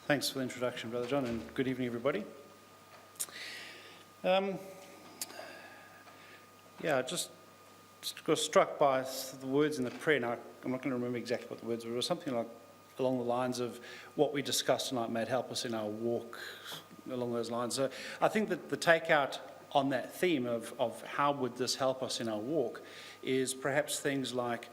Thanks for the introduction, Brother John, and good evening, everybody. I just got struck by the words in the prayer. Now, I'm not going to remember exactly what the words were. It was something like along the lines of what we discussed tonight may help us in our walk, along those lines. So I think that the takeout on that theme of how would this help us in our walk is perhaps things like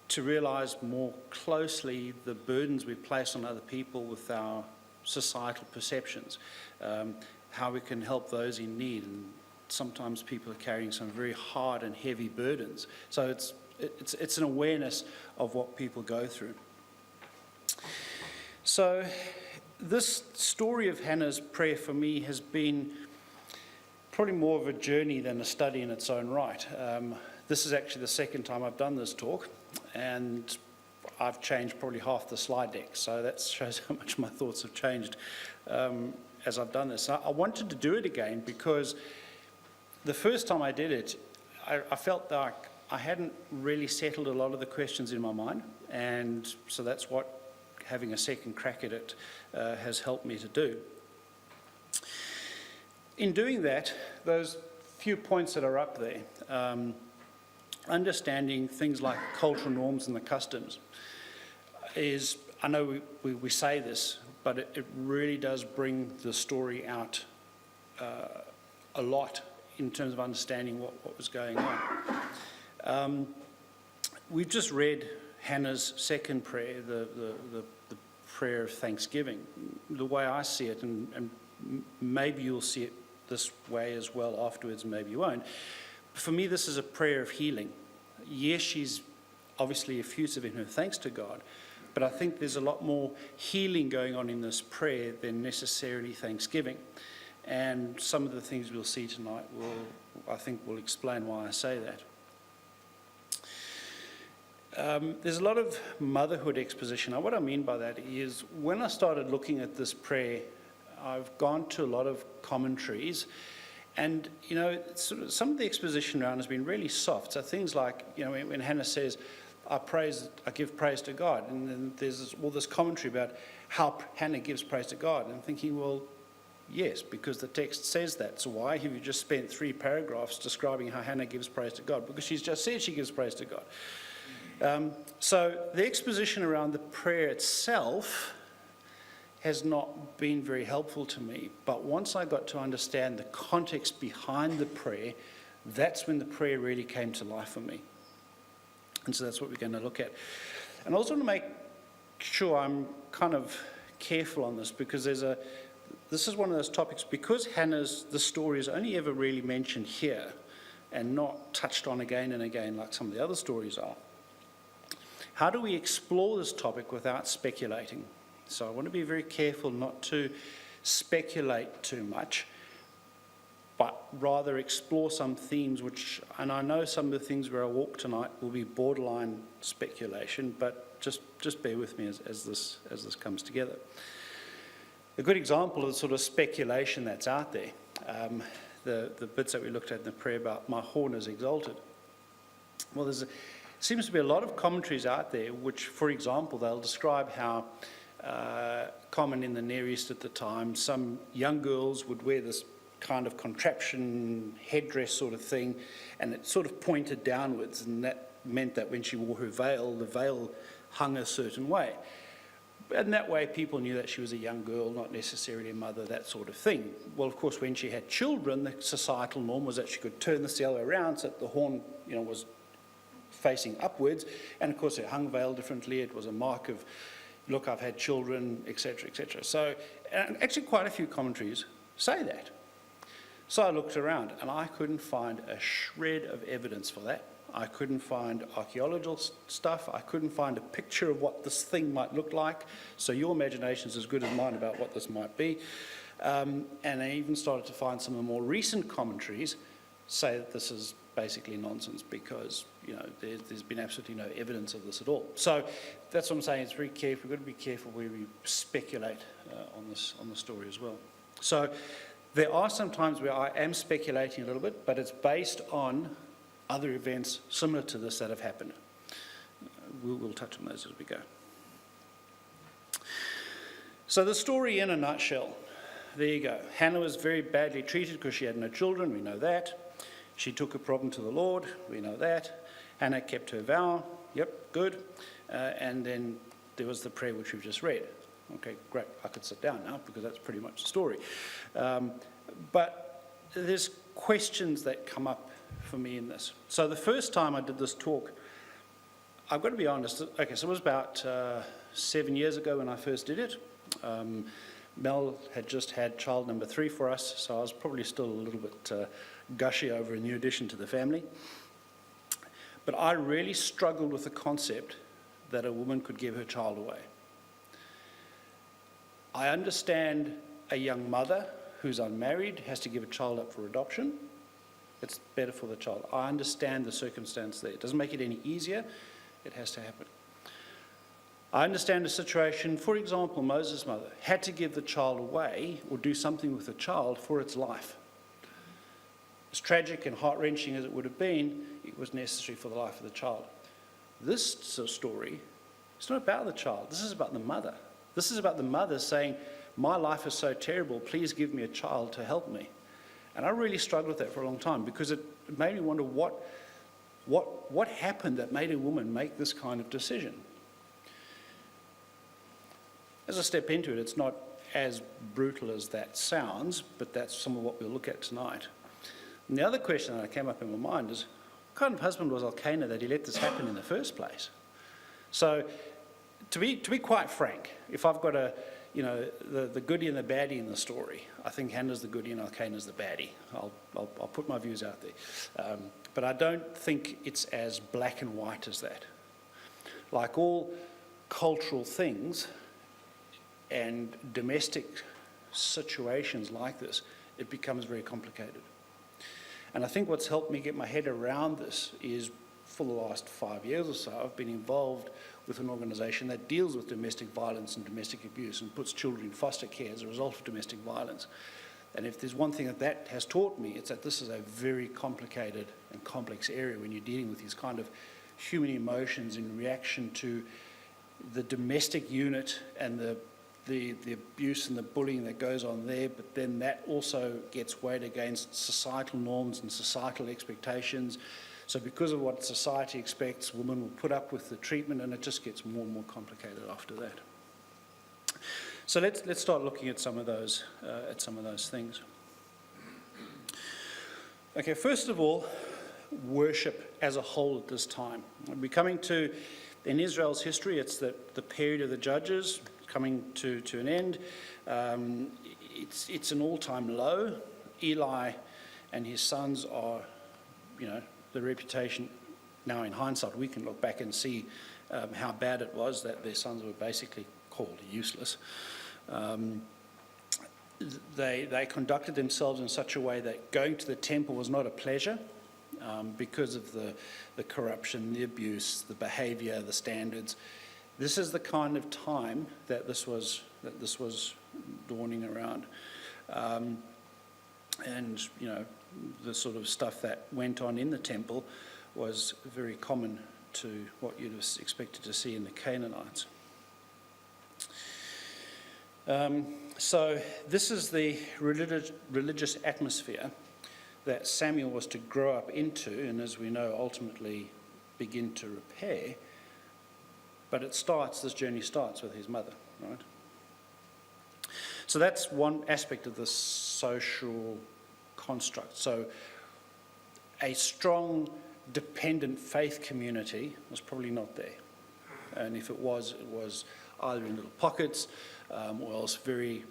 to realize more closely the burdens we place on other people with our societal perceptions, how we can help those in need. And sometimes people are carrying some very hard and heavy burdens. So it's an awareness of what people go through. So this story of Hannah's prayer for me has been probably more of a journey than a study in its own right. This is actually the second time I've done this talk, and I've changed probably half the slide deck, so that shows how much my thoughts have changed as I've done this. I wanted to do it again because the first time I did it, I felt like I hadn't really settled a lot of the questions in my mind, and so that's what having a second crack at it has helped me to do. In doing that, those few points that are up there, understanding things like cultural norms and the customs is, I know we say this, but it really does bring the story out a lot in terms of understanding what was going on. We've just read Hannah's second prayer, the prayer of thanksgiving. The way I see it, and maybe you'll see it this way as well afterwards, maybe you won't. For me, this is a prayer of healing. Yes, she's obviously effusive in her thanks to God, but I think there's a lot more healing going on in this prayer than necessarily thanksgiving. And some of the things we'll see tonight I think will explain why I say that. There's a lot of motherhood exposition. Now, what I mean by that is when I started looking at this prayer, I've gone to a lot of commentaries, and sort of some of the exposition around has been really soft. So things like, when Hannah says, I give praise to God, and then there's all this commentary about how Hannah gives praise to God, and I'm thinking, well, yes, because the text says that. So why have you just spent 3 paragraphs describing how Hannah gives praise to God? Because she's just said she gives praise to God. So the exposition around the prayer itself has not been very helpful to me. But once I got to understand the context behind the prayer, that's when the prayer really came to life for me. And so that's what we're going to look at. And I also want to make sure I'm kind of careful on this, because this is one of those topics, because the story is only ever really mentioned here and not touched on again and again like some of the other stories are. How do we explore this topic without speculating? So I want to be very careful not to speculate too much, but rather explore some themes and I know some of the things where I walk tonight will be borderline speculation, but just bear with me as this comes together. A good example of the sort of speculation that's out there, the bits that we looked at in the prayer about my horn is exalted. Well, seems to be a lot of commentaries out there which, for example, they'll describe how common in the Near East at the time, some young girls would wear this kind of contraption headdress sort of thing, and it sort of pointed downwards, and that meant that when she wore her veil, the veil hung a certain way. And that way people knew that she was a young girl, not necessarily a mother, that sort of thing. Well, of course, when she had children, the societal norm was that she could turn this the other way around so that the horn, was facing upwards, and of course it hung veil differently. It was a mark of, look, I've had children, etc., etc. So, and actually quite a few commentaries say that. So I looked around and I couldn't find a shred of evidence for that. I couldn't find archaeological stuff. I couldn't find a picture of what this thing might look like. So your imagination is as good as mine about what this might be. And I even started to find some of the more recent commentaries say that this is basically nonsense because, there's been absolutely no evidence of this at all. So that's what I'm saying. It's very careful. We've got to be careful where we speculate on the story as well. So there are some times where I am speculating a little bit, but it's based on other events similar to this that have happened. We'll touch on those as we go. So the story in a nutshell, there you go. Hannah was very badly treated because she had no children, we know that. She took a problem to the Lord, we know that. Hannah kept her vow, yep, good. And then there was the prayer which we've just read. Okay, great, I could sit down now because that's pretty much the story. But there's questions that come up for me in this. So the first time I did this talk, I've got to be honest, okay, so it was about 7 years ago when I first did it. Mel had just had child number 3 for us, so I was probably still a little bit gushy over a new addition to the family. But I really struggled with the concept that a woman could give her child away. I understand a young mother who's unmarried has to give a child up for adoption. It's better for the child. I understand the circumstance there. It doesn't make it any easier. It has to happen. I understand the situation, for example, Moses' mother had to give the child away or do something with the child for its life. As tragic and heart-wrenching as it would have been, it was necessary for the life of the child. This story, it's not about the child. This is about the mother. This is about the mother saying, my life is so terrible, please give me a child to help me. And I really struggled with that for a long time because it made me wonder what happened that made a woman make this kind of decision. As I step into it, it's not as brutal as that sounds, but that's some of what we'll look at tonight. And the other question that came up in my mind is, what kind of husband was Elkanah that he let this happen in the first place? So, to be quite frank, if I've got the goodie and the baddie in the story, I think Hannah's the goodie and Elkanah's the baddie. I'll put my views out there. But I don't think it's as black and white as that. Like all cultural things and domestic situations like this, it becomes very complicated. And I think what's helped me get my head around this is, for the last 5 years or so, I've been involved with an organisation that deals with domestic violence and domestic abuse and puts children in foster care as a result of domestic violence. And if there's one thing that has taught me, it's that this is a very complicated and complex area when you're dealing with these kind of human emotions in reaction to the domestic unit and the abuse and the bullying that goes on there, but then that also gets weighed against societal norms and societal expectations. So because of what society expects, women will put up with the treatment, and it just gets more and more complicated after that. So let's start looking at some of those things. Okay, first of all, worship as a whole at this time. We're coming to, in Israel's history, it's the period of the judges coming to an end. It's an all-time low. Eli and his sons are, the reputation, now in hindsight, we can look back and see how bad it was that their sons were basically called useless. They conducted themselves in such a way that going to the temple was not a pleasure because of the corruption, the abuse, the behavior, the standards. This is the kind of time that this was dawning around. And, the sort of stuff that went on in the temple was very common to what you'd have expected to see in the Canaanites. So this is the religious atmosphere that Samuel was to grow up into, and as we know, ultimately begin to repair. But this journey starts with his mother, right? So that's one aspect of the social construct. So a strong, dependent faith community was probably not there. And if it was either in little pockets or else very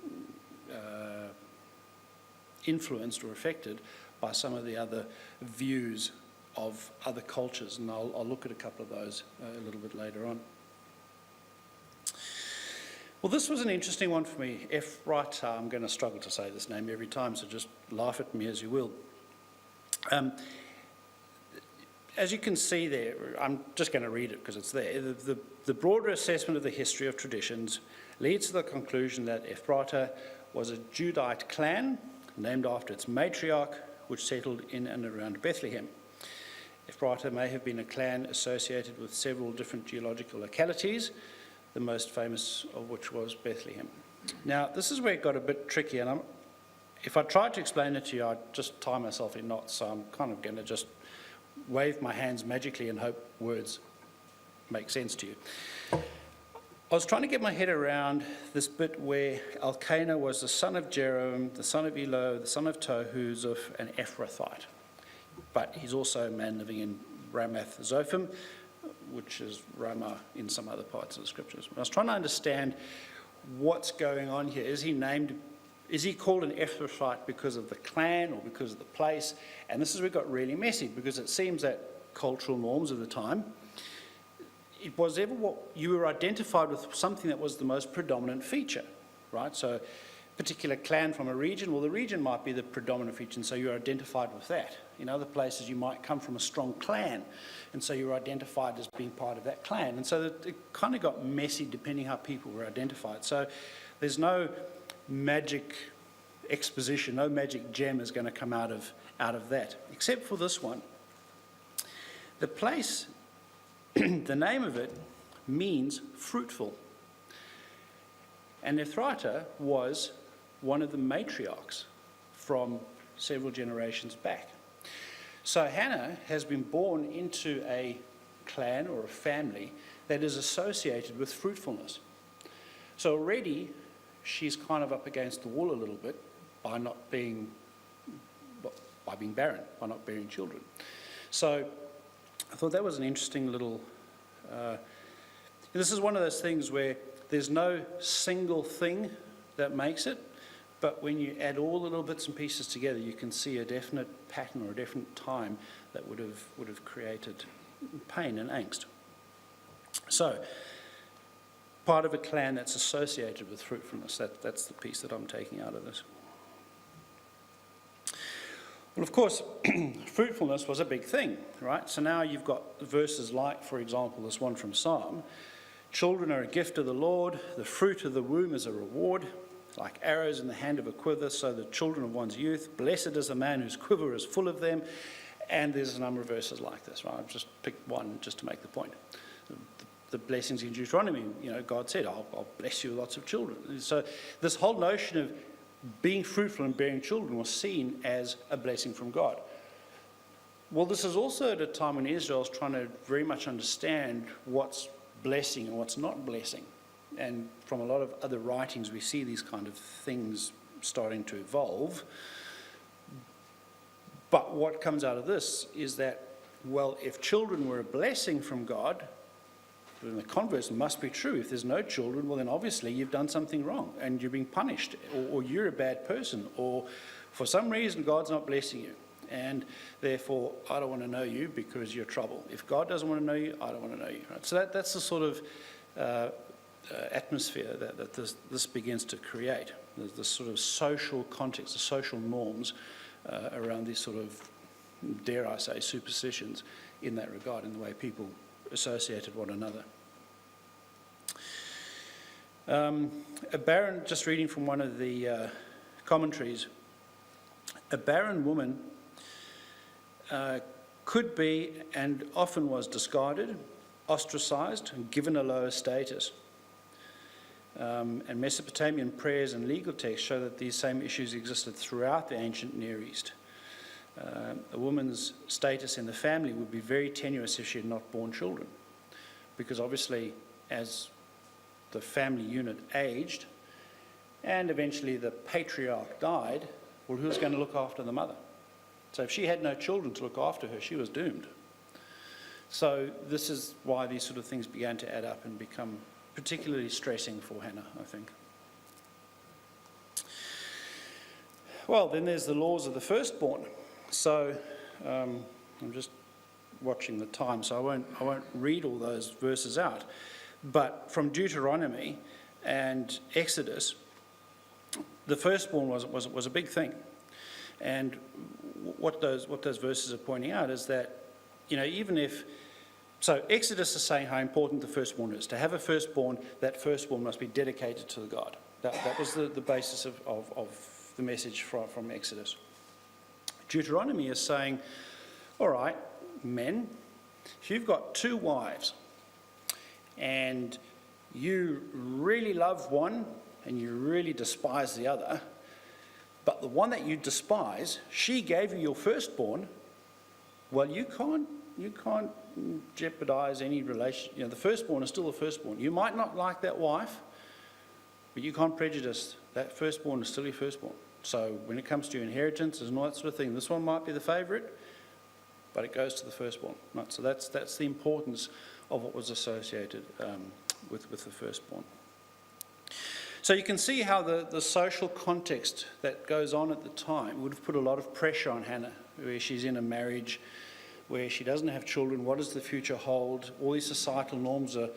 influenced or affected by some of the other views of other cultures. And I'll look at a couple of those a little bit later on. Well, this was an interesting one for me. Ephrata, I'm going to struggle to say this name every time, so just laugh at me as you will. As you can see there, I'm just going to read it because it's there. The broader assessment of the history of traditions leads to the conclusion that Ephrata was a Judite clan named after its matriarch, which settled in and around Bethlehem. Ephrata may have been a clan associated with several different geological localities, the most famous of which was Bethlehem. Now, this is where it got a bit tricky, and if I tried to explain it to you, I'd just tie myself in knots, so I'm kind of going to just wave my hands magically and hope words make sense to you. I was trying to get my head around this bit where Elkanah was the son of Jeroboam, the son of Elo, the son of Tohu, of an Ephrathite. But he's also a man living in Ramath-Zophim, which is Ramah in some other parts of the scriptures. I was trying to understand what's going on here. Is he called an Ephrathite because of the clan or because of the place? And this is where it got really messy, because it seems that cultural norms of the time, it was ever what you were identified with something that was the most predominant feature, right? So a particular clan from a region, well, the region might be the predominant feature, and so you're identified with that. In other places, you might come from a strong clan, and so you're identified as being part of that clan. And so it kind of got messy depending how people were identified. So there's no magic exposition, no magic gem is going to come out of that, except for this one. The place, the name of it means fruitful. And Ephrata was one of the matriarchs from several generations back. So Hannah has been born into a clan or a family that is associated with fruitfulness. So already she's kind of up against the wall a little bit by being barren, by not bearing children. So I thought that was an interesting little... this is one of those things where there's no single thing that makes it, but when you add all the little bits and pieces together, you can see a definite pattern or a definite time that would have created pain and angst. So, part of a clan that's associated with fruitfulness, that's the piece that I'm taking out of this. Well, of course, fruitfulness was a big thing, right? So now you've got verses like, for example, this one from Psalm. Children are a gift of the Lord, the fruit of the womb is a reward, like arrows in the hand of a quiver, so the children of one's youth. Blessed is the man whose quiver is full of them. And there's a number of verses like this, right? I've just picked one just to make the point. The blessings in Deuteronomy, God said, I'll bless you with lots of children. So this whole notion of being fruitful and bearing children was seen as a blessing from God. Well, this is also at a time when Israel is trying to very much understand what's blessing and what's not blessing. And from a lot of other writings, we see these kind of things starting to evolve. But what comes out of this is that, well, if children were a blessing from God, then the converse must be true. If there's no children, well, then obviously you've done something wrong and you're being punished, or you're a bad person, or for some reason God's not blessing you. And therefore, I don't want to know you because you're trouble. If God doesn't want to know you, I don't want to know you. Right? So that's the sort of atmosphere that this begins to create. There's this sort of social context, the social norms around these sort of, dare I say, superstitions in that regard, in the way people associated one another. A barren, just reading from one of the commentaries, a barren woman could be and often was discarded, ostracized, and given a lower status. And Mesopotamian prayers and legal texts show that these same issues existed throughout the ancient Near East. A woman's status in the family would be very tenuous if she had not borne children, because obviously as the family unit aged and eventually the patriarch died, well, who was going to look after the mother? So if she had no children to look after her, she was doomed. So this is why these sort of things began to add up and become particularly stressing for Hannah, I think. Well, then there's the laws of the firstborn. So I'm just watching the time, so I won't read all those verses out. But from Deuteronomy and Exodus, the firstborn was a big thing. And what those verses are pointing out is that, even if... So Exodus is saying how important the firstborn is. To have a firstborn, that firstborn must be dedicated to the God. That was the basis of the message from Exodus. Deuteronomy is saying, all right, men, if you've got 2 wives and you really love one and you really despise the other, but the one that you despise, she gave you your firstborn, well, you can't jeopardize any relation. The firstborn is still the firstborn. You might not like that wife, but you can't prejudice that firstborn is still your firstborn. So when it comes to your inheritance and all that sort of thing, this one might be the favourite, but it goes to the firstborn. Right? So that's the importance of what was associated with the firstborn. So you can see how the social context that goes on at the time would have put a lot of pressure on Hannah, where she's in a marriage, where she doesn't have children. What does the future hold? All these societal norms are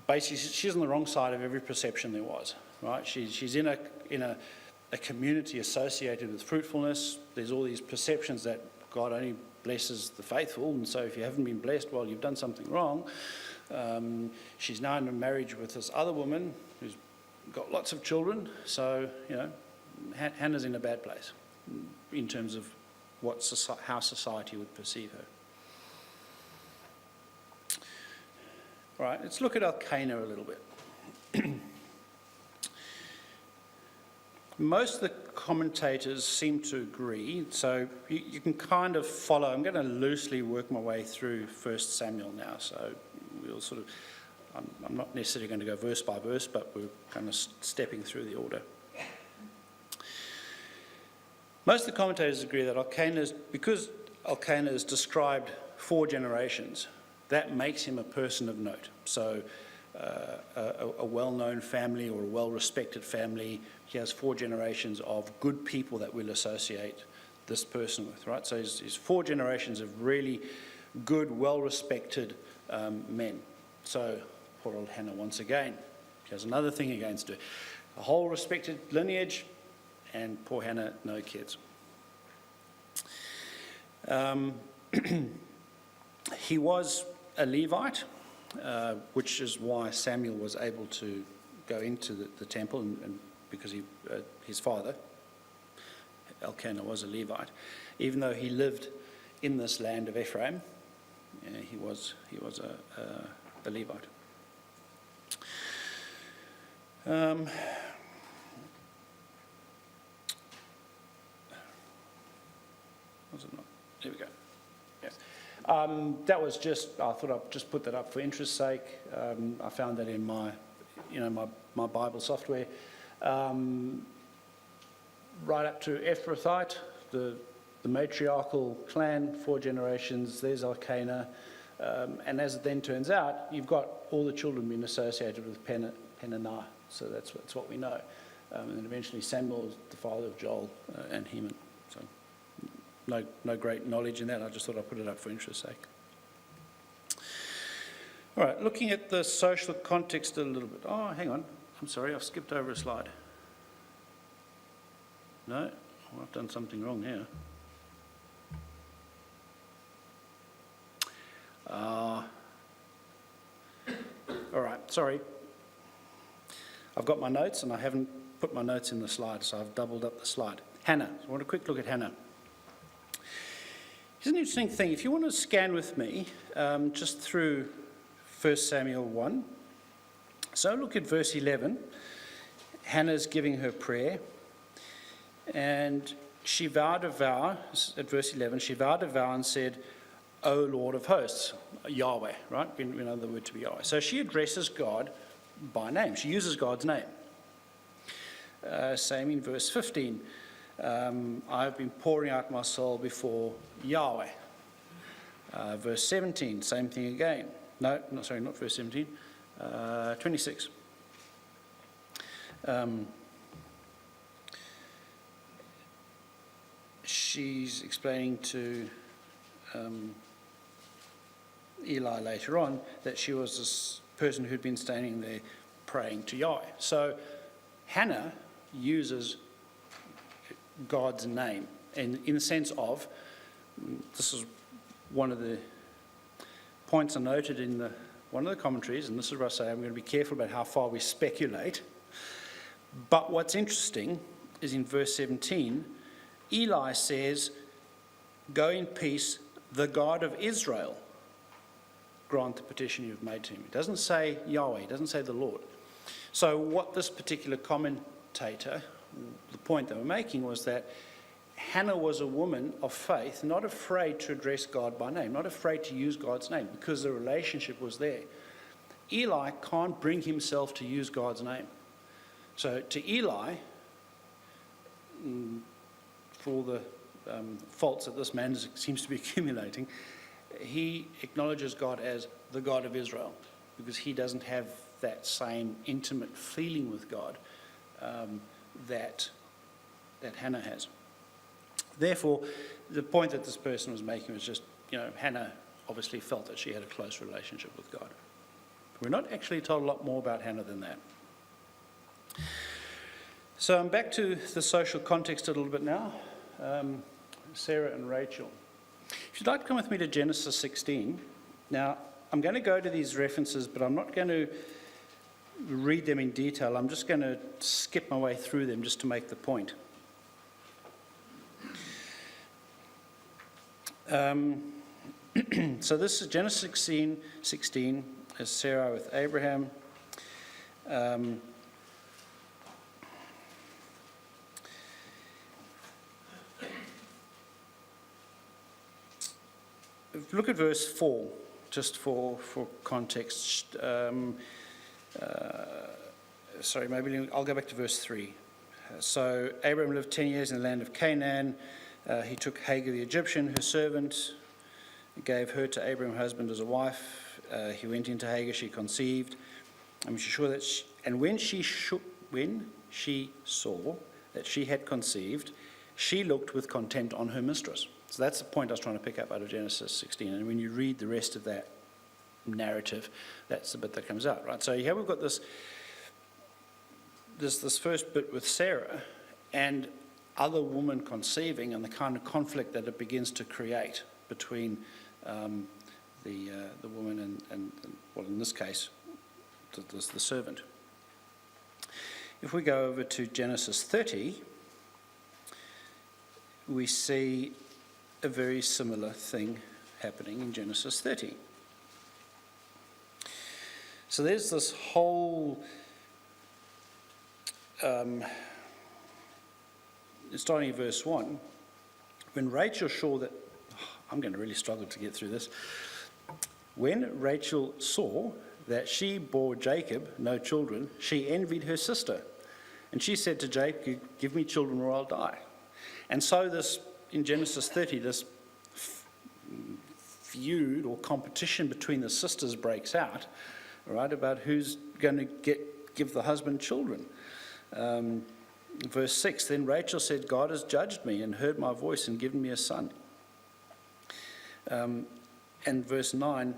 basically, she's on the wrong side of every perception there was. Right? She's in a community associated with fruitfulness. There's all these perceptions that God only blesses the faithful, and so if you haven't been blessed, well, you've done something wrong. She's now in a marriage with this other woman who's got lots of children, so Hannah's in a bad place in terms of how society would perceive her. All right, let's look at Elkanah a little bit. Most of the commentators seem to agree, so you can kind of follow. I'm going to loosely work my way through 1 Samuel now, so we'll sort of, I'm not necessarily going to go verse by verse, but we're kind of stepping through the order. Most of the commentators agree that because Elkanah is described 4 generations, that makes him a person of note. So a well-known family or a well-respected family. He has 4 generations of good people that we'll associate this person with, right? So he's 4 generations of really good, well-respected men. So poor old Hannah once again. She has another thing against her. A whole respected lineage, and poor Hannah, no kids. He was a Levite, which is why Samuel was able to go into the temple, and because his father, Elkanah, was a Levite. Even though he lived in this land of Ephraim, he was a Levite. Was it not? There we go. Yes. That was just, I thought I'd just put that up for interest's sake. I found that in my Bible software. Right up to Ephrathite, the matriarchal clan, 4 generations, there's Elkanah. And as it then turns out, you've got all the children being associated with Peninnah. So that's what we know. And then eventually Samuel is the father of Joel and Heman. So no great knowledge in that. I just thought I'd put it up for interest's sake. All right, looking at the social context a little bit. Oh, hang on. I'm sorry, I've skipped over a slide. No, I've done something wrong here. All right, sorry. I've got my notes and I haven't put my notes in the slide, so I've doubled up the slide. Hannah. So I want a quick look at Hannah. Here's an interesting thing. If you want to scan with me just through 1 Samuel 1. So look at verse 11. Hannah's giving her prayer. And she vowed a vow, at verse 11, she vowed a vow and said, O Lord of hosts, Yahweh, right? We know the word to be Yahweh. So she addresses God by name. She uses God's name. Same in verse 15. I have been pouring out my soul before Yahweh. Verse 17, same thing again. Not verse 17. 26. She's explaining to Eli later on that she was this person who'd been standing there praying to Yahweh. So Hannah uses God's name, and in the sense of, this is one of the points I noted in one of the commentaries, and this is where I say I'm going to be careful about how far we speculate. But what's interesting is in verse 17, Eli says, go in peace, the God of Israel grant the petition you've made to him. It doesn't say Yahweh, it doesn't say the Lord. So what this particular commentator, the point they were making was that Hannah was a woman of faith, not afraid to address God by name, not afraid to use God's name, because the relationship was there. Eli can't bring himself to use God's name. So to Eli, for all the faults that this man seems to be accumulating, he acknowledges God as the God of Israel, because he doesn't have that same intimate feeling with God that Hannah has. Therefore, the point that this person was making was just, Hannah obviously felt that she had a close relationship with God. We're not actually told a lot more about Hannah than that. So I'm back to the social context a little bit now. Sarah and Rachel. If you'd like to come with me to Genesis 16. Now, I'm going to go to these references, but I'm not going to read them in detail. I'm just going to skip my way through them just to make the point. So this is Genesis 16 is Sarai with Abraham. Look at verse 4, just for context. Maybe I'll go back to verse 3. So Abraham lived 10 years in the land of Canaan. He took Hagar the Egyptian, her servant, gave her to Abraham, husband, as a wife. He went into Hagar, she conceived. When she saw that she had conceived, she looked with contempt on her mistress. So that's the point I was trying to pick up out of Genesis 16. And when you read the rest of that narrative, that's the bit that comes out, right? So here we've got this first bit with Sarah and other woman conceiving, and the kind of conflict that it begins to create between the woman and well, in this case, the servant. If we go over to Genesis 30, we see a very similar thing happening in Genesis 30. So there's this whole, starting in verse 1, when Rachel saw that, I'm going to really struggle to get through this. When Rachel saw that she bore Jacob no children, she envied her sister. And she said to Jacob, "Give me children or I'll die." And so this, in Genesis 30, this feud or competition between the sisters breaks out, right, about who's going to give the husband children. Verse 6, then Rachel said, "God has judged me and heard my voice and given me a son." And verse 9,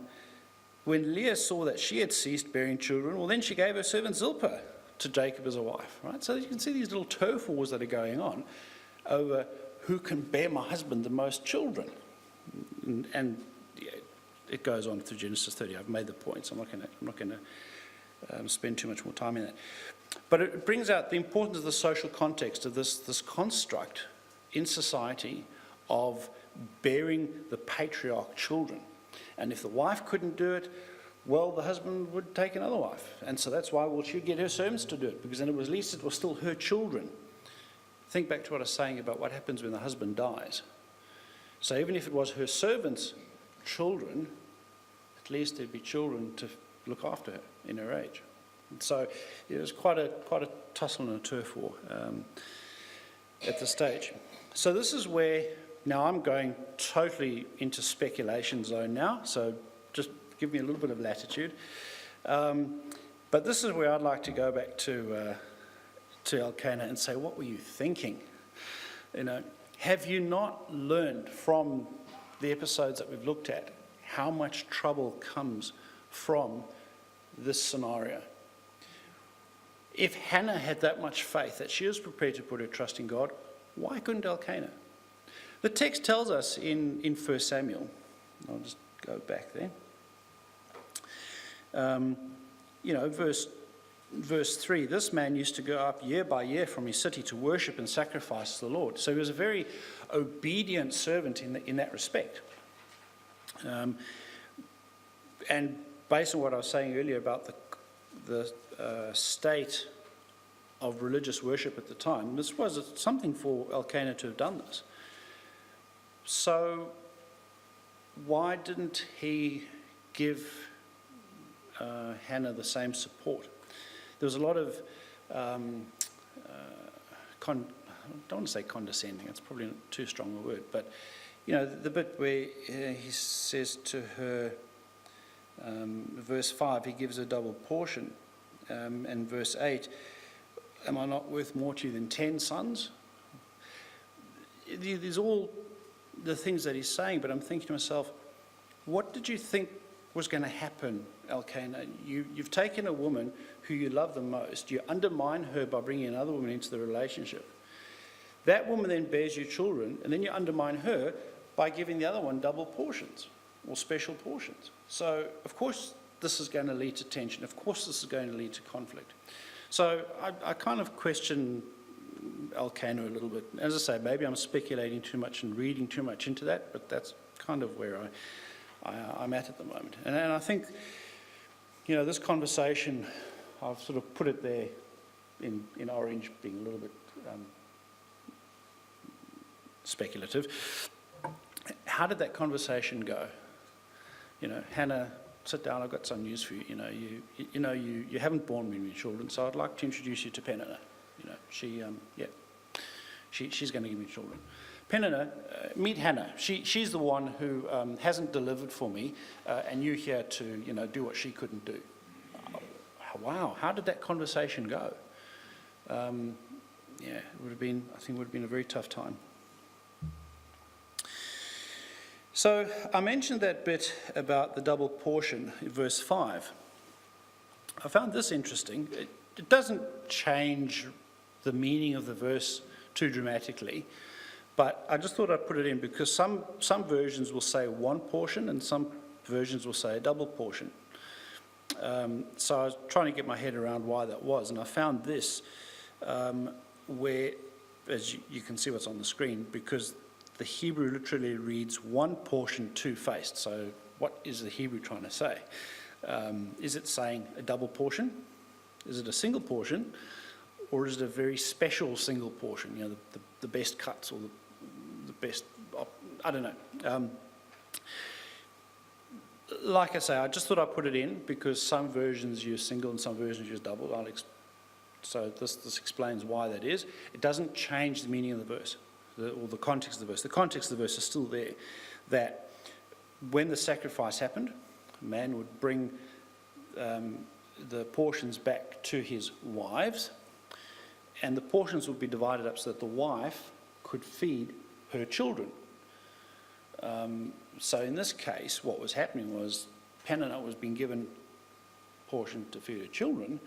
when Leah saw that she had ceased bearing children, well, then she gave her servant Zilpah to Jacob as a wife, right? So you can see these little turf wars that are going on over who can bear my husband the most children. And yeah, it goes on through Genesis 30. I've made the point, so I'm not going to spend too much more time in that. But it brings out the importance of the social context of this construct in society of bearing the patriarch children. And if the wife couldn't do it, well, the husband would take another wife. And so that's why, well, she'd get her servants to do it, because then at least it was still her children. Think back to what I was saying about what happens when the husband dies. So even if it was her servants' children, at least there'd be children to look after her in her age. And so it was quite a tussle and a turf war at this stage. So this is where, now I'm going totally into speculation zone now, so just give me a little bit of latitude. But this is where I'd like to go back to Elkanah and say, what were you thinking? Have you not learned from the episodes that we've looked at how much trouble comes from this scenario? If Hannah had that much faith that she was prepared to put her trust in God, why couldn't Elkanah? The text tells us in 1 Samuel, I'll just go back there, verse 3, this man used to go up year by year from his city to worship and sacrifice to the Lord. So he was a very obedient servant in that respect. And based on what I was saying earlier about the state of religious worship at the time, this was something for Elkanah to have done this. So why didn't he give Hannah the same support? There was a lot of, I don't want to say condescending, it's probably not too strong a word, but the bit where he says to her, verse 5, he gives a double portion, and verse 8, am I not worth more to you than 10 sons? There's all the things that he's saying, but I'm thinking to myself, what did you think was going to happen, Elkanah? You've taken a woman who you love the most, you undermine her by bringing another woman into the relationship. That woman then bears you children, and then you undermine her by giving the other one double portions or special portions. So, of course, this is going to lead to tension. Of course, this is going to lead to conflict. So I kind of question Elkanah a little bit. As I say, maybe I'm speculating too much and reading too much into that, but that's kind of where I'm at the moment. And I think, this conversation, I've sort of put it there in orange, being a little bit speculative. How did that conversation go? Hannah, sit down, I've got some news for you. You haven't borne me any children, so I'd like to introduce you to Peninnah. She's going to give me children. Peninnah, meet Hannah. She's the one who hasn't delivered for me, and you're here to, do what she couldn't do. Wow, how did that conversation go? It would have been a very tough time. So I mentioned that bit about the double portion in verse 5. I found this interesting. It doesn't change the meaning of the verse too dramatically, but I just thought I'd put it in because some versions will say one portion and some versions will say a double portion. So I was trying to get my head around why that was, and I found this where, as you can see what's on the screen, because the Hebrew literally reads one portion two-faced. So what is the Hebrew trying to say? Is it saying a double portion? Is it a single portion? Or is it a very special single portion? The best cuts or the best, I don't know. Like I say, I just thought I'd put it in because some versions use single and some versions use double. So this explains why that is. It doesn't change the meaning of the verse. Or the context of the verse. The context of the verse is still there, that when the sacrifice happened, a man would bring the portions back to his wives, and the portions would be divided up so that the wife could feed her children. So in this case, what was happening was Peninnah was being given a portion to feed her children,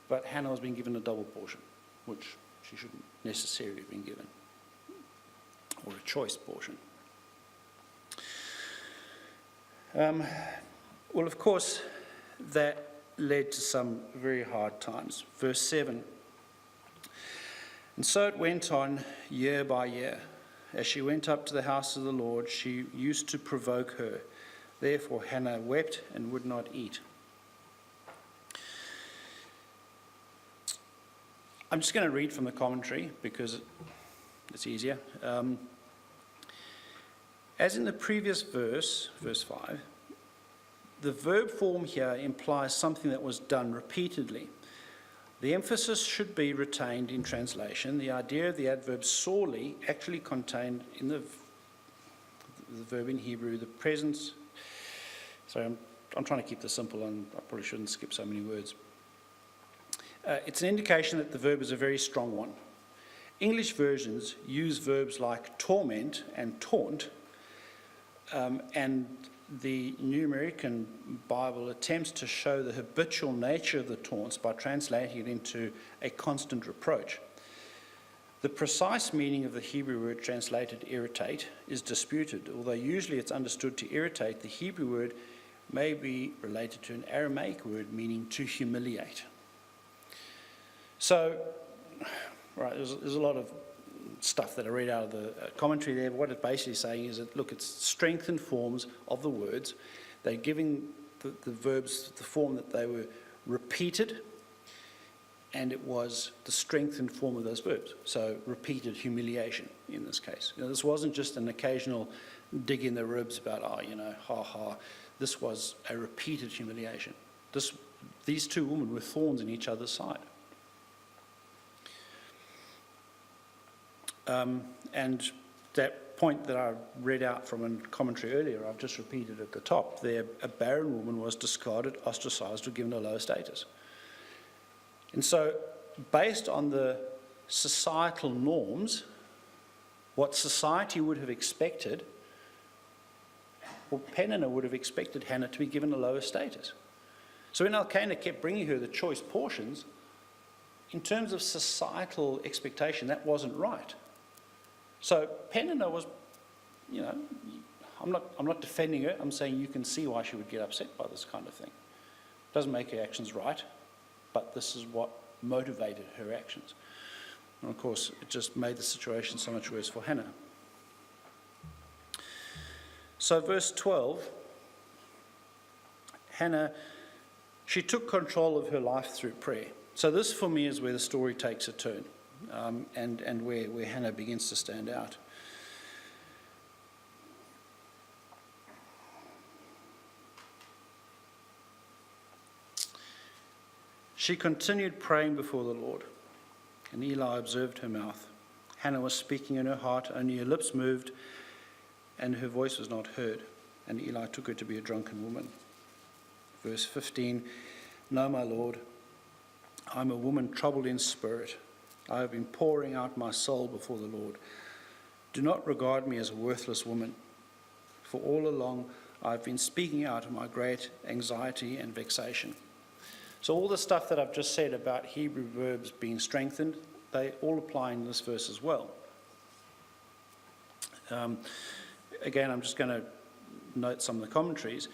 but Hannah was being given a double portion, which she shouldn't necessarily have been given, or a choice portion. Well, of course, that led to some very hard times. Verse 7, and so it went on year by year. As she went up to the house of the Lord, she used to provoke her. Therefore Hannah wept and would not eat. I'm just going to read from the commentary because it's easier. As in the previous verse, verse 5, the verb form here implies something that was done repeatedly. The emphasis should be retained in translation. The idea of the adverb sorely actually contained in the verb in Hebrew, the presence. Sorry, I'm trying to keep this simple and I probably shouldn't skip so many words. It's an indication that the verb is a very strong one. English versions use verbs like torment and taunt, and the New American Bible attempts to show the habitual nature of the taunts by translating it into a constant reproach. The precise meaning of the Hebrew word translated irritate is disputed. Although usually it's understood to irritate, the Hebrew word may be related to an Aramaic word meaning to humiliate. So, right, there's a lot of stuff that I read out of the commentary there, but what it's basically saying is that, look, it's strengthened forms of the words. They're giving the verbs, the form that they were repeated, and it was the strengthened form of those verbs. So repeated humiliation in this case. This wasn't just an occasional dig in the ribs about, ha ha. This was a repeated humiliation. These two women were thorns in each other's side. And that point that I read out from a commentary earlier, I've just repeated at the top. There, a barren woman was discarded, ostracized, or given a lower status. And so, based on the societal norms, what society would have expected, well, Peninnah would have expected Hannah to be given a lower status. So when Elkanah kept bringing her the choice portions, in terms of societal expectation, that wasn't right. So Peninnah was, I'm not defending her. I'm saying you can see why she would get upset by this kind of thing. It doesn't make her actions right, but this is what motivated her actions. And of course, it just made the situation so much worse for Hannah. So verse 12, Hannah, she took control of her life through prayer. So this for me is where the story takes a turn, and where Hannah begins to stand out. She continued praying before the Lord, and Eli observed her mouth. Hannah was speaking in her heart, only her lips moved, and her voice was not heard. And Eli took her to be a drunken woman. Verse 15, No, my Lord, I'm a woman troubled in spirit. I have been pouring out my soul before the Lord. Do not regard me as a worthless woman, for all along I've been speaking out of my great anxiety and vexation. So all the stuff that I've just said about Hebrew verbs being strengthened, they all apply in this verse as well. Again, I'm just going to note some of the commentaries.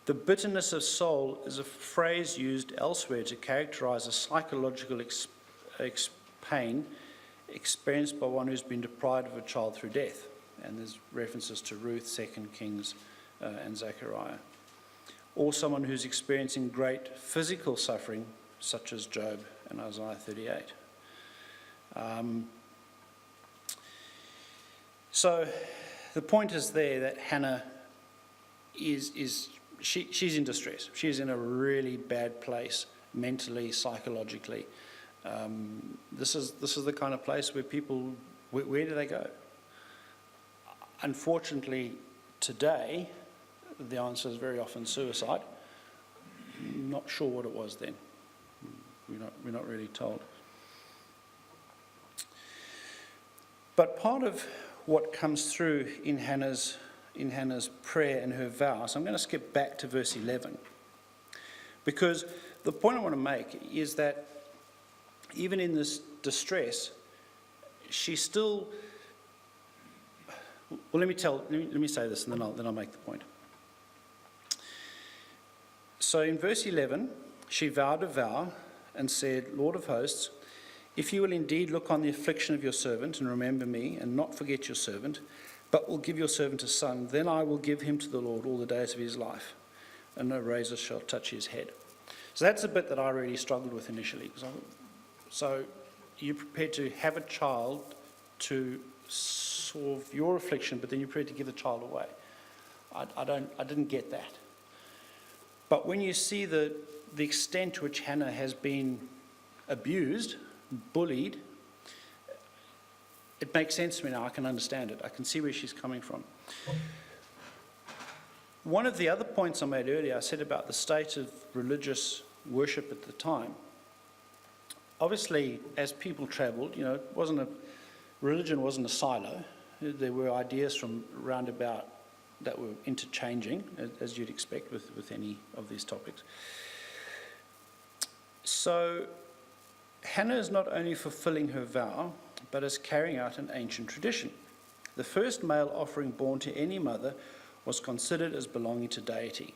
The bitterness of soul is a phrase used elsewhere to characterize a psychological pain experienced by one who's been deprived of a child through death. And there's references to Ruth, 2 Kings, and Zechariah. Or someone who's experiencing great physical suffering, such as Job and Isaiah 38. So the point is there that Hannah she's in distress. She's in a really bad place mentally, psychologically. This is the kind of place where people, where do they go? Unfortunately, today, the answer is very often suicide. Not sure what it was then. We're not really told. But part of what comes through in Hannah's prayer and her vows, I'm going to skip back to verse 11, because the point I want to make is that even in this distress, she still. Well, let me say this, and then I'll make the point. So in verse 11, she vowed a vow and said, Lord of hosts, if you will indeed look on the affliction of your servant and remember me and not forget your servant, but will give your servant a son, then I will give him to the Lord all the days of his life, and no razor shall touch his head. So that's a bit that I really struggled with initially. So you're prepared to have a child to solve your affliction, but then you're prepared to give the child away. I didn't get that. But when you see the extent to which Hannah has been abused, bullied, it makes sense to me now. I can understand it. I can see where she's coming from. One of the other points I made earlier, I said about the state of religious worship at the time. Obviously, as people travelled, religion wasn't a silo. There were ideas from round about that were interchanging, as you'd expect with any of these topics. So Hannah is not only fulfilling her vow, but is carrying out an ancient tradition. The first male offering born to any mother was considered as belonging to deity.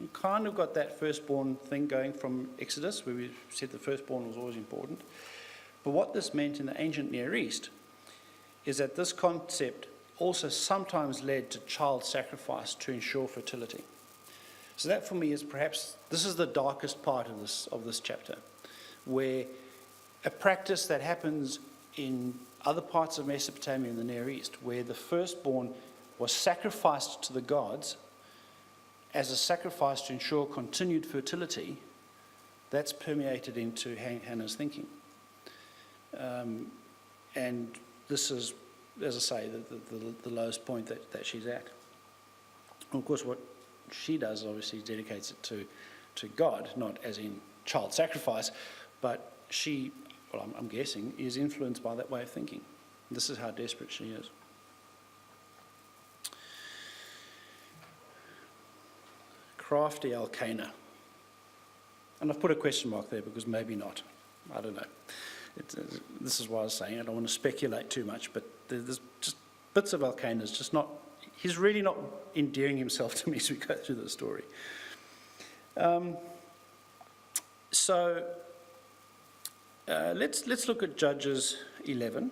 You kind of got that firstborn thing going from Exodus, where we said the firstborn was always important. But what this meant in the ancient Near East is that this concept also sometimes led to child sacrifice to ensure fertility. So that for me is perhaps, this is the darkest part of this chapter, where a practice that happens in other parts of Mesopotamia and the Near East, where the firstborn was sacrificed to the gods as a sacrifice to ensure continued fertility, that's permeated into Hannah's thinking. And this is, as I say, the lowest point that she's at. And of course, what she does obviously dedicates it to God, not as in child sacrifice, but she, well, I'm guessing, is influenced by that way of thinking. This is how desperate she is. Crafty Elkanah. And I've put a question mark there because maybe not. I don't know. This is why I was saying I don't want to speculate too much, but there's just bits of Elkanah's just not, he's really not endearing himself to me as we go through the story. Let's look at Judges 11.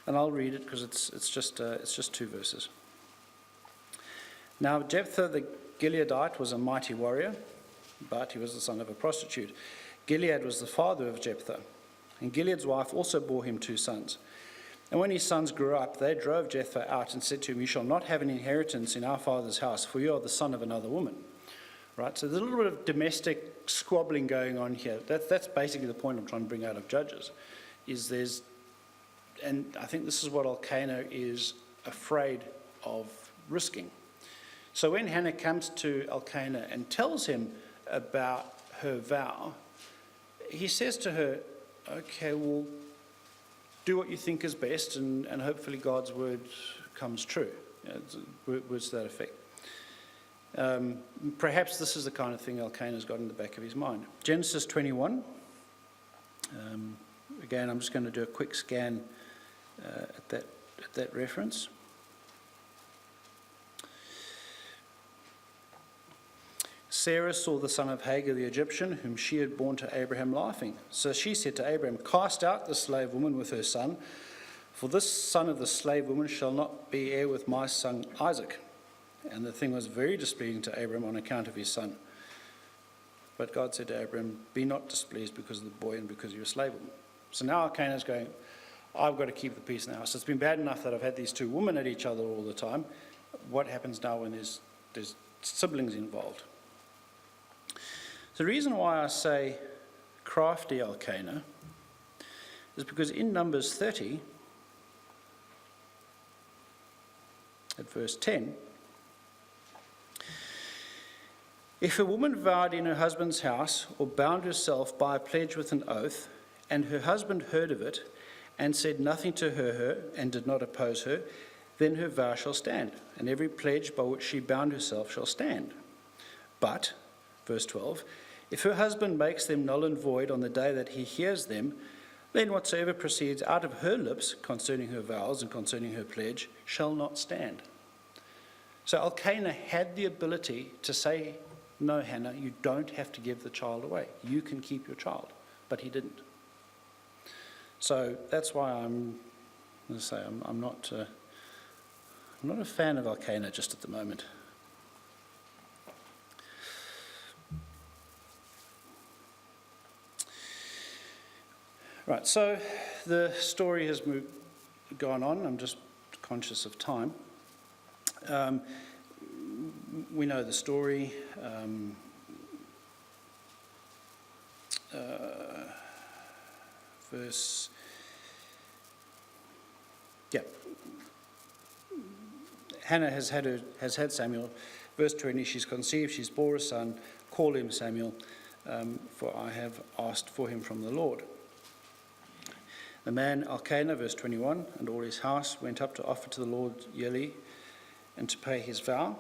And I'll read it because it's just 2 verses. Now Jephthah the Gileadite was a mighty warrior, but he was the son of a prostitute. Gilead was the father of Jephthah, and Gilead's wife also bore him 2 sons. And when his sons grew up, they drove Jephthah out and said to him, "You shall not have an inheritance in our father's house, for you are the son of another woman." Right? So there's a little bit of domestic squabbling going on here. That's basically the point I'm trying to bring out of Judges, and I think this is what Elkanah is afraid of risking. So when Hannah comes to Elkanah and tells him about her vow, he says to her, "Okay, well, do what you think is best, and hopefully God's word comes true." Words to that effect. Perhaps this is the kind of thing Elkanah's got in the back of his mind. Genesis 21. Again, I'm just going to do a quick scan at that reference. Sarah saw the son of Hagar the Egyptian, whom she had borne to Abraham, laughing. So she said to Abraham, "Cast out the slave woman with her son, for this son of the slave woman shall not be heir with my son Isaac." And the thing was very displeasing to Abraham on account of his son. But God said to Abraham, "Be not displeased because of the boy and because of your slave woman." So now Elkanah's going, "I've got to keep the peace in the house. It's been bad enough that I've had these 2 women at each other all the time. What happens now when there's siblings involved?" The reason why I say crafty Elkanah is because in Numbers 30, at verse 10, "If a woman vowed in her husband's house or bound herself by a pledge with an oath, and her husband heard of it and said nothing to her and did not oppose her, then her vow shall stand, and every pledge by which she bound herself shall stand. But," verse 12, "if her husband makes them null and void on the day that he hears them, then whatsoever proceeds out of her lips concerning her vows and concerning her pledge shall not stand." So Elkanah had the ability to say, "No, Hannah, you don't have to give the child away. You can keep your child." But he didn't. So that's why I'm not a fan of Elkanah just at the moment. Right, so the story has gone on. I'm just conscious of time. We know the story. Hannah has had Samuel. Verse 20, she's conceived, she's bore a son. Call him Samuel, for I have asked for him from the Lord. The man Elkanah, verse 21, and all his house went up to offer to the Lord yearly and to pay his vow.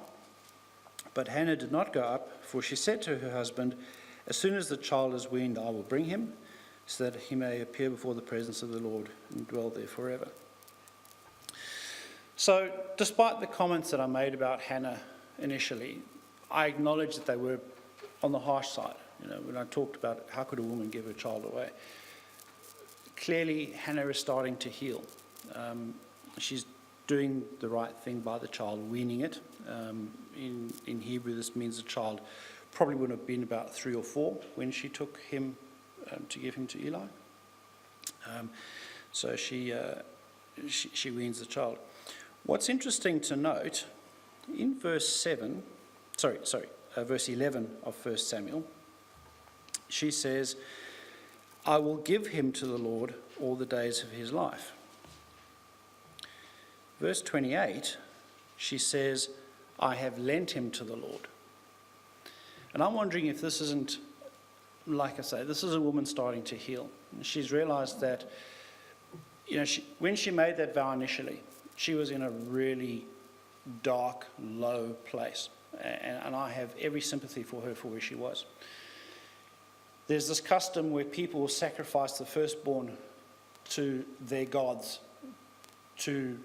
But Hannah did not go up, for she said to her husband, "As soon as the child is weaned, I will bring him, so that he may appear before the presence of the Lord and dwell there forever." So, despite the comments that I made about Hannah initially, I acknowledge that they were on the harsh side. When I talked about how could a woman give her child away, clearly Hannah is starting to heal. She's doing the right thing by the child, weaning it. In Hebrew, this means the child probably would have been about 3 or 4 when she took him to give him to Eli. So she weans the child. What's interesting to note, in verse 11 of 1 Samuel, she says, I will give him to the Lord all the days of his life. Verse 28, she says, I have lent him to the Lord. And I'm wondering if this isn't, like I say, this is a woman starting to heal. She's realized that, when she made that vow initially, she was in a really dark, low place. And I have every sympathy for her for where she was. There's this custom where people will sacrifice the firstborn to their gods to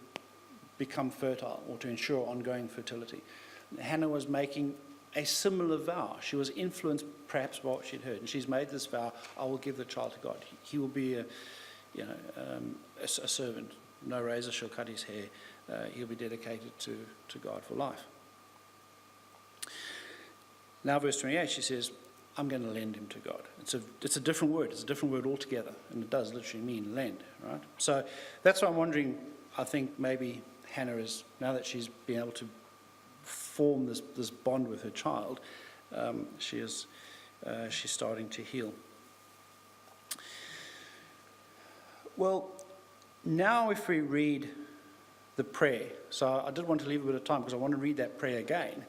become fertile or to ensure ongoing fertility. Hannah was making a similar vow. She was influenced perhaps by what she'd heard, and she's made this vow: I will give the child to God. He will be a servant. No razor shall cut his hair. He'll be dedicated to God for life. Now, verse 28, she says, I'm going to lend him to God. It's a different word. It's a different word altogether, and it does literally mean lend, right? So that's why I'm wondering, I think maybe Hannah is, now that she's been able to form this bond with her child, she's starting to heal. Well, now if we read the prayer, so I did want to leave a bit of time because I want to read that prayer again.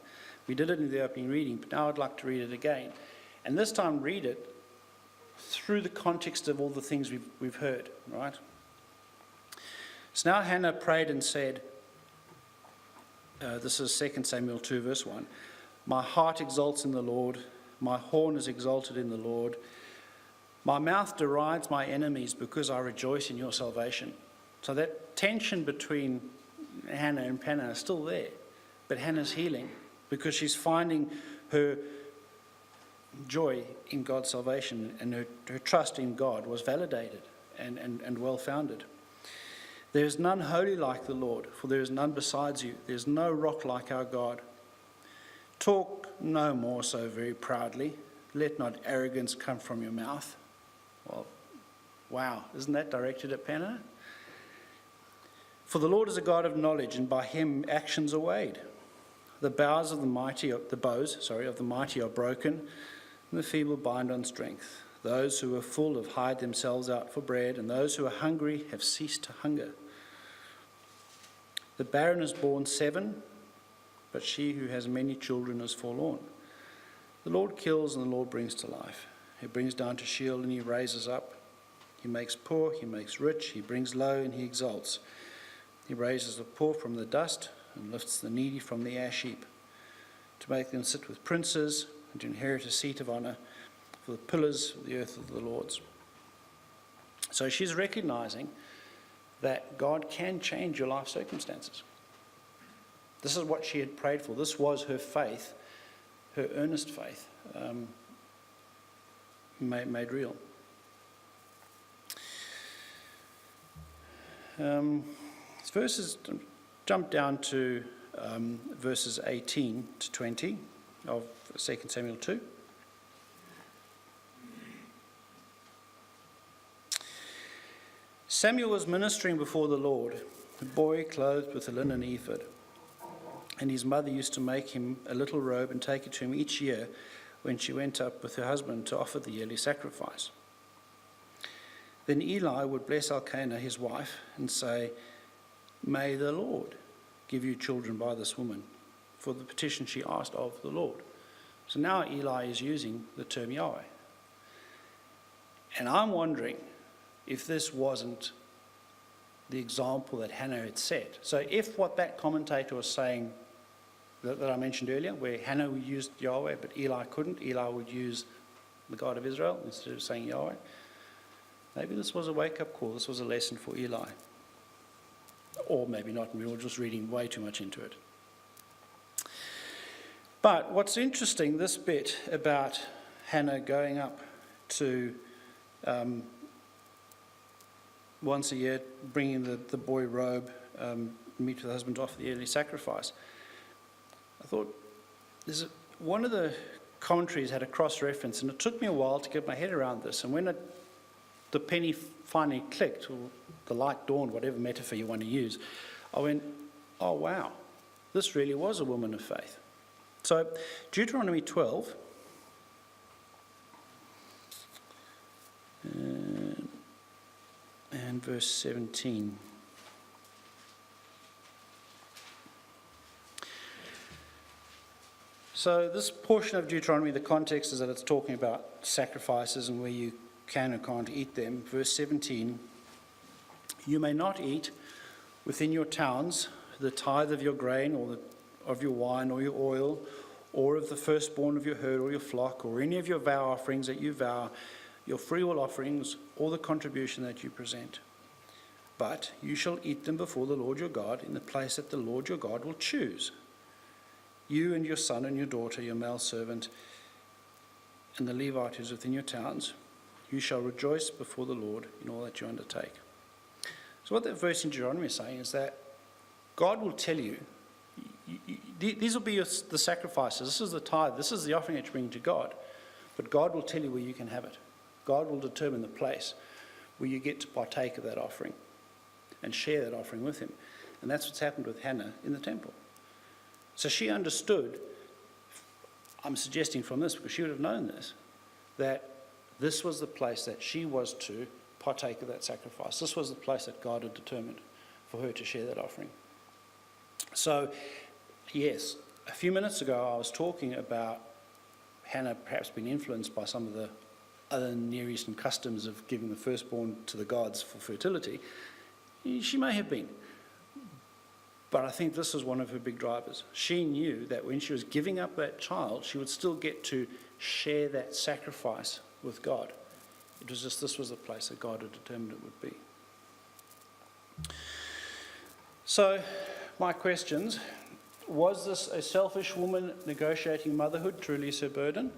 We did it in the opening reading, but now I'd like to read it again. And this time read it through the context of all the things we've heard, right? So now Hannah prayed and said, this is 2 Samuel 2 verse 1, my heart exalts in the Lord, my horn is exalted in the Lord, my mouth derides my enemies because I rejoice in your salvation. So that tension between Hannah and Peninnah is still there, but Hannah's healing because she's finding her joy in God's salvation, and her trust in God was validated and well-founded. There is none holy like the Lord, for there is none besides you. There is no rock like our God. Talk no more so very proudly. Let not arrogance come from your mouth. Well, wow, isn't that directed at Peninnah? For the Lord is a God of knowledge, and by him actions are weighed. The bows of the mighty, the bows of the mighty are broken, and the feeble bind on strength. Those who are full have hired themselves out for bread, and those who are hungry have ceased to hunger. The barren has borne 7, but she who has many children is forlorn. The Lord kills and the Lord brings to life. He brings down to Sheol and he raises up. He makes poor, he makes rich, he brings low and he exalts. He raises the poor from the dust and lifts the needy from the ash heap, to make them sit with princes and to inherit a seat of honor, for the pillars of the earth of the Lord's. So she's recognizing that God can change your life circumstances. This is what she had prayed for. This was her faith, her earnest faith, made real. Verses jump down to verses 18 to 20 of 2 Samuel 2. Samuel was ministering before the Lord, a boy clothed with a linen ephod. And his mother used to make him a little robe and take it to him each year when she went up with her husband to offer the yearly sacrifice. Then Eli would bless Elkanah, his wife, and say, May the Lord give you children by this woman, for the petition she asked of the Lord. So now Eli is using the term Yahweh. And I'm wondering if this wasn't the example that Hannah had set. So if what that commentator was saying that I mentioned earlier, where Hannah used Yahweh but Eli couldn't, Eli would use the God of Israel instead of saying Yahweh, maybe this was a wake-up call. This was a lesson for Eli. Or maybe not, we were just reading way too much into it. But what's interesting, this bit about Hannah going up to once a year, bringing the boy robe, meet with the husband to offer the yearly sacrifice. I thought, one of the commentaries had a cross-reference, and it took me a while to get my head around this. And when the penny finally clicked, or the light dawned, whatever metaphor you want to use, I went, oh wow, this really was a woman of faith. So Deuteronomy 12, and verse 17. So this portion of Deuteronomy, the context is that it's talking about sacrifices and where you can or can't eat them. Verse 17, you may not eat within your towns the tithe of your grain or of your wine or your oil or of the firstborn of your herd or your flock or any of your vow offerings that you vow, your freewill offerings or the contribution that you present. But you shall eat them before the Lord your God in the place that the Lord your God will choose. You and your son and your daughter, your male servant, and the Levite who is within your towns, you shall rejoice before the Lord in all that you undertake. So what that verse in Deuteronomy is saying is that God will tell you, these will be the sacrifices, this is the tithe, this is the offering that you bring to God, but God will tell you where you can have it. God will determine the place where you get to partake of that offering and share that offering with him. And that's what's happened with Hannah in the temple. So she understood, I'm suggesting from this because she would have known this, that this was the place that she was to partake of that sacrifice. This was the place that God had determined for her to share that offering. So, yes, a few minutes ago I was talking about Hannah perhaps being influenced by some of the other Near Eastern customs of giving the firstborn to the gods for fertility. She may have been. But I think this was one of her big drivers. She knew that when she was giving up that child, she would still get to share that sacrifice with God. It was just this was the place that God had determined it would be. So, my questions. Was this a selfish woman negotiating motherhood to release her burden?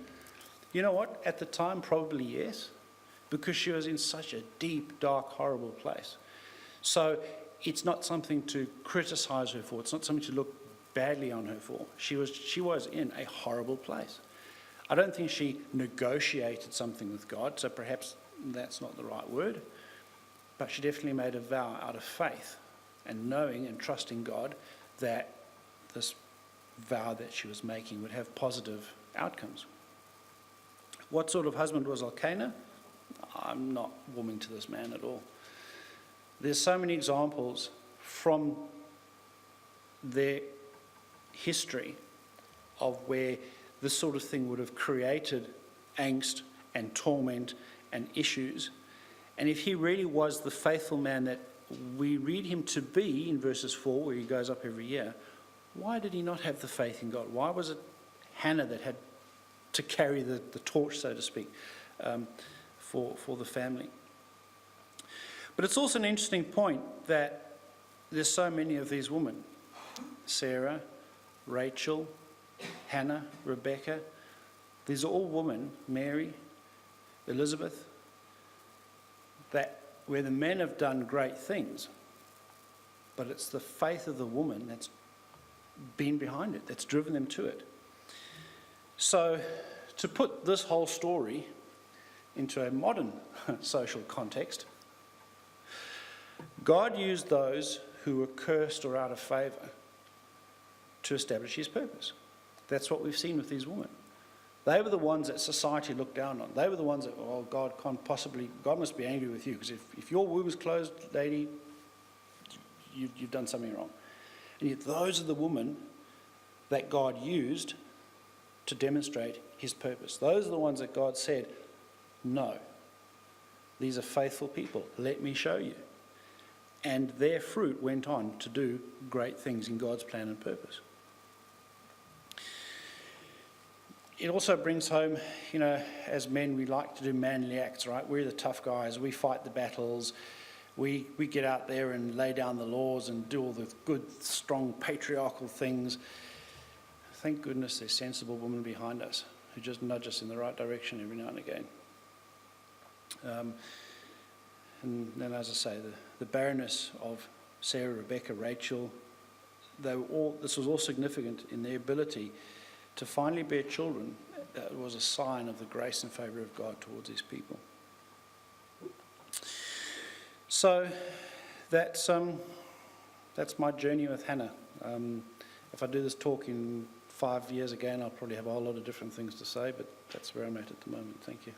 You know what? At the time, probably yes, because she was in such a deep, dark, horrible place. So, it's not something to criticize her for. It's not something to look badly on her for. She was in a horrible place. I don't think she negotiated something with God, so perhaps that's not the right word. But she definitely made a vow out of faith and knowing and trusting God that this vow that she was making would have positive outcomes. What sort of husband was Elkanah? I'm not warming to this man at all. There's so many examples from their history of where this sort of thing would have created angst and torment and issues. And if he really was the faithful man that we read him to be in verses 4, where he goes up every year, why did he not have the faith in God? Why was it Hannah that had to carry the torch, so to speak, for the family? But it's also an interesting point that there's so many of these women. Sarah, Rachel, Hannah, Rebekah. These are all women, Mary, Elizabeth, that where the men have done great things, but it's the faith of the woman that's been behind it, that's driven them to it. So to put this whole story into a modern social context, God used those who were cursed or out of favour to establish his purpose. That's what we've seen with these women. They were the ones that society looked down on. They were the ones that, oh, God must be angry with you, because if your womb is closed, lady, you've done something wrong. And yet those are the women that God used to demonstrate his purpose. Those are the ones that God said, no, these are faithful people, let me show you. And their fruit went on to do great things in God's plan and purpose. It also brings home, as men, we like to do manly acts, right? We're the tough guys. We fight the battles. We get out there and lay down the laws and do all the good, strong, patriarchal things. Thank goodness there's sensible women behind us who just nudge us in the right direction every now and again. And then, as I say, the barrenness of Sarah, Rebekah, Rachel, this was all significant in their ability to finally bear children. That was a sign of the grace and favour of God towards his people. So that's my journey with Hannah. If I do this talk in 5 years again, I'll probably have a whole lot of different things to say, but that's where I'm at the moment. Thank you.